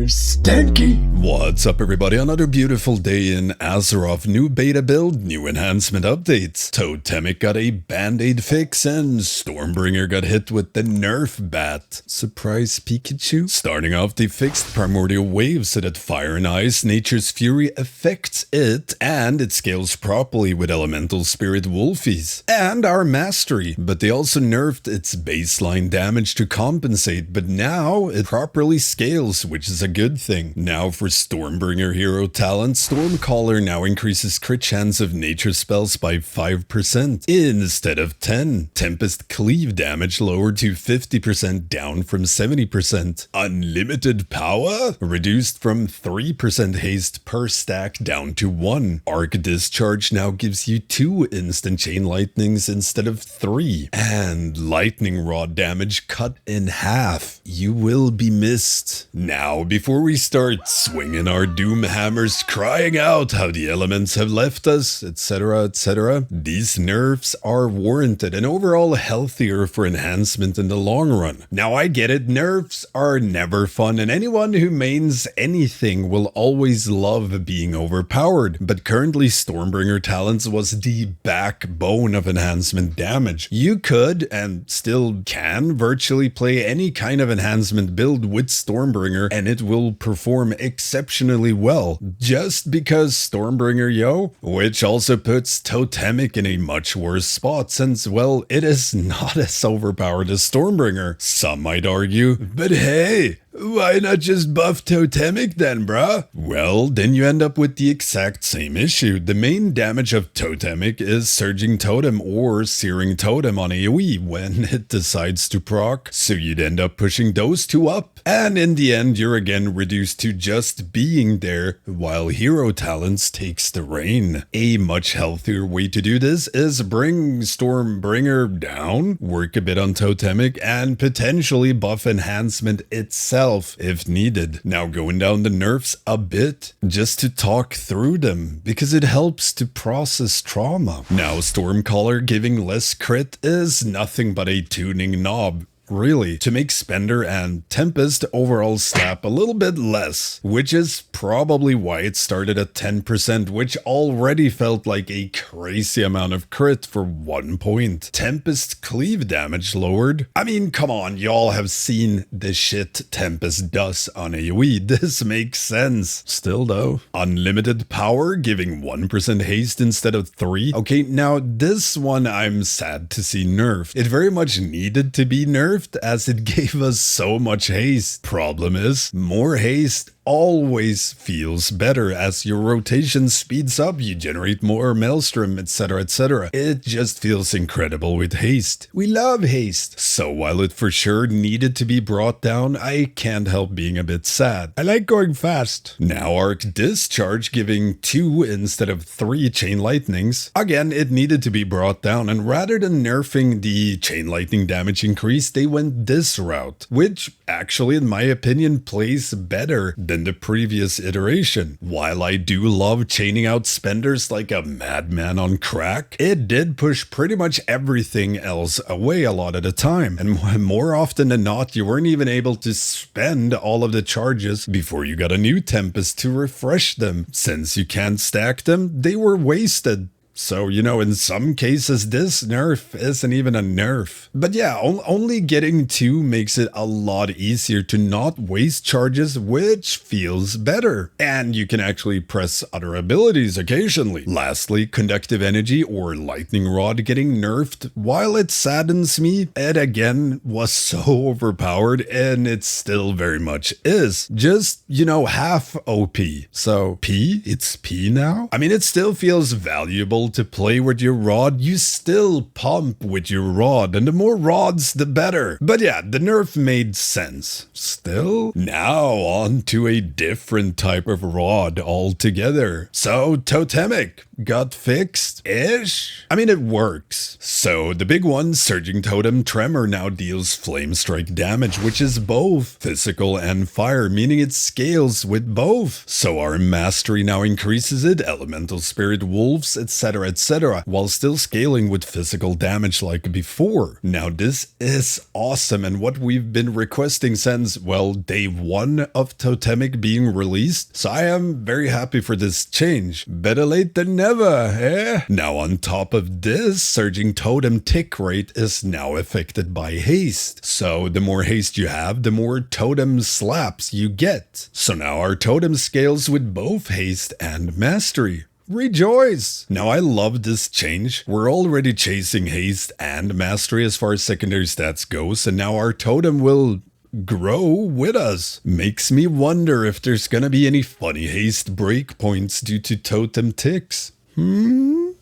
Stankie. What's up everybody, another beautiful day in Azeroth. New beta build, new enhancement updates. Totemic got a band-aid fix and Stormbringer got hit with the nerf bat. Surprise Pikachu? Starting off, they fixed primordial waves so that fire and ice, nature's fury affects it and it scales properly with elemental spirit wolfies. And our mastery, but they also nerfed its baseline damage to compensate, but now it properly scales, which is a good thing. Now for Stormbringer hero talent, Stormcaller now increases crit chance of nature spells by 5% instead of 10. Tempest cleave damage lowered to 50% down from 70%. Unlimited power reduced from 3% haste per stack down to 1. Arc discharge now gives you 2 instant chain lightnings instead of 3. And lightning rod damage cut in half. You will be missed. Now before we start swinging our doom hammers, crying out how the elements have left us, etc, etc, these nerfs are warranted and overall healthier for enhancement in the long run. Now I get it, nerfs are never fun and anyone who mains anything will always love being overpowered, but currently Stormbringer talents was the backbone of enhancement damage. You could, and still can, virtually play any kind of enhancement build with Stormbringer and it will perform exceptionally well, just because Stormbringer, which also puts Totemic in a much worse spot since, well, it is not as overpowered as Stormbringer. Some might argue, but hey, why not just buff Totemic then, bruh? Well, then you end up with the exact same issue. The main damage of Totemic is Surging Totem or Searing Totem on AoE when it decides to proc, so you'd end up pushing those two up. And in the end, you're again reduced to just being there, while hero talents takes the reign. A much healthier way to do this is bring Stormbringer down, work a bit on Totemic, and potentially buff enhancement itself if needed. Now going down the nerfs a bit, just to talk through them, because it helps to process trauma. Now Stormcaller giving less crit is nothing but a tuning knob, really, to make Spender and Tempest overall slap a little bit less, which is probably why it started at 10%, which already felt like a crazy amount of crit for 1 point. Tempest cleave damage lowered. I mean, come on, y'all have seen the shit Tempest does on AoE. This makes sense. Still though, unlimited power giving 1% haste instead of 3. Okay, now this one I'm sad to see nerfed. It very much needed to be nerfed, as it gave us so much haste. Problem is, more haste always feels better. As your rotation speeds up, you generate more maelstrom, etc, etc. It just feels incredible with haste. We love haste. So while it for sure needed to be brought down, I can't help being a bit sad. I like going fast. Now Arc Discharge giving 2 instead of 3 chain lightnings. Again, it needed to be brought down, and rather than nerfing the chain lightning damage increase, they went this route, which actually in my opinion plays better than the previous iteration. While I do love chaining out spenders like a madman on crack, it did push pretty much everything else away a lot at a time, and more often than not, you weren't even able to spend all of the charges before you got a new Tempest to refresh them. Since you can't stack them, they were wasted. So, in some cases, this nerf isn't even a nerf. But yeah, only getting 2 makes it a lot easier to not waste charges, which feels better. And you can actually press other abilities occasionally. Lastly, Conductive Energy or Lightning Rod getting nerfed. While it saddens me, it again was so overpowered, and it still very much is. Just, half OP. So, P? It's P now? I mean, it still feels valuable to play with your rod. You still pump with your rod, and the more rods the better. But yeah, the nerf made sense. Still, now on to a different type of rod altogether. So Totemic, got fixed-ish. I mean, it works. So the big one, Surging Totem Tremor, now deals flame strike damage, which is both physical and fire, meaning it scales with both. So our mastery now increases it, elemental spirit wolves, etc., while still scaling with physical damage like before. Now this is awesome, and what we've been requesting since, well, day 1 of Totemic being released, so I am very happy for this change. Better late than never, eh? Now on top of this, Surging Totem tick rate is now affected by haste. So the more haste you have, the more totem slaps you get. So now our totem scales with both haste and mastery. Rejoice! Now I love this change. We're already chasing haste and mastery as far as secondary stats goes, and now our totem will grow with us. Makes me wonder if there's gonna be any funny haste breakpoints due to totem ticks.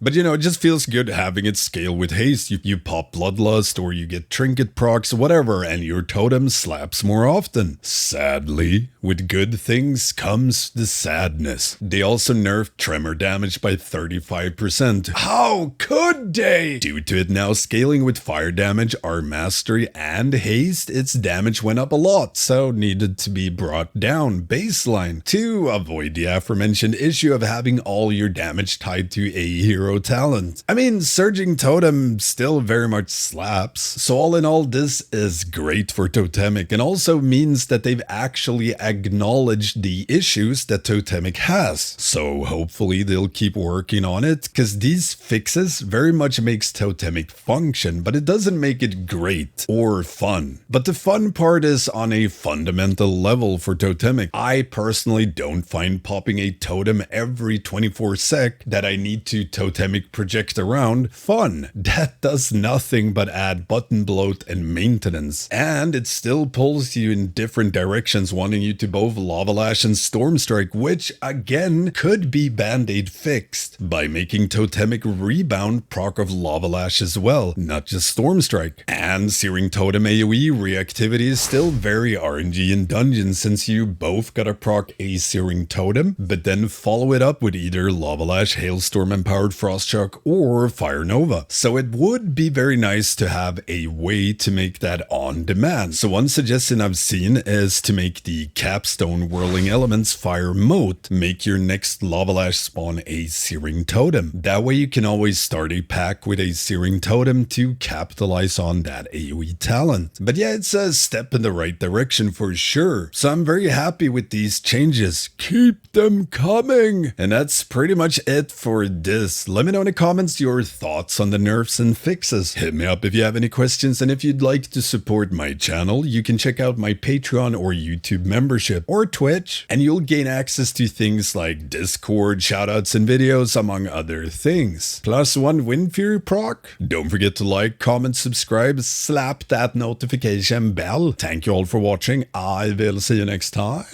But you know, it just feels good having it scale with haste. You pop Bloodlust or you get trinket procs, whatever, and your totem slaps more often. Sadly, with good things comes the sadness. They also nerfed tremor damage by 35%. How could they? Due to it now scaling with fire damage, our mastery and haste, its damage went up a lot, so needed to be brought down baseline to avoid the aforementioned issue of having all your damage tied to a hero talent. I mean, Surging Totem still very much slaps, so all in all, this is great for Totemic, and also means that they've actually acknowledged the issues that Totemic has. So hopefully they'll keep working on it, because these fixes very much makes Totemic function, but it doesn't make it great or fun. But the fun part is on a fundamental level for Totemic. I personally don't find popping a totem every 24 sec that I need to Totemic project around fun. That does nothing but add button bloat and maintenance, and it still pulls you in different directions, wanting you to both Lava Lash and Storm Strike, which again could be band-aid fixed by making Totemic rebound proc of Lava Lash as well, not just Storm Strike. And Searing Totem AoE reactivity is still very RNG in dungeons, since you both gotta proc a Searing Totem, but then follow it up with either Lava Lash, Hailstorm Empowered Frost Shock, or Fire Nova. So it would be very nice to have a way to make that on demand. So one suggestion I've seen is to make the capstone Whirling Elements Fire Moat, make your next Lava Lash spawn a Searing Totem. That way you can always start a pack with a Searing Totem to capitalize on that AoE talent. But yeah, it's a step in the right direction for sure. So I'm very happy with these changes. Keep them coming! And that's pretty much it for this. Let me know in the comments your thoughts on the nerfs and fixes. Hit me up if you have any questions, and if you'd like to support my channel, you can check out my Patreon or YouTube membership or Twitch, and you'll gain access to things like Discord, shoutouts, and videos, among other things. Plus one Wind Fury proc. Don't forget to like, comment, subscribe, slap that notification bell. Thank you all for watching. I will see you next time.